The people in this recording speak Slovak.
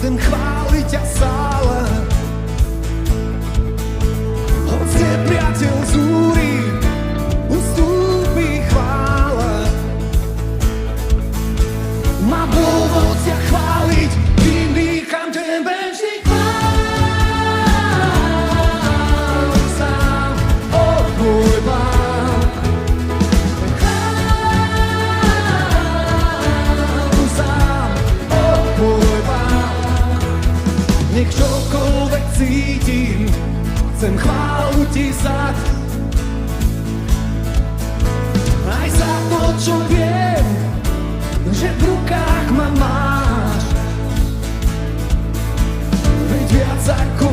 ten chváliť ťa stále. Hoď nepriateľ zúri, ustúpi chvále. Má dôvod ťa chváliť, vydýcham ten večný chvál. Sám, o môj Pán. Sám, o môj Pán. Nech čokoľvek cítim, chcem chválu ti zdať. Aj za to, čo viem, že v rukách ma máš. Veď viac ako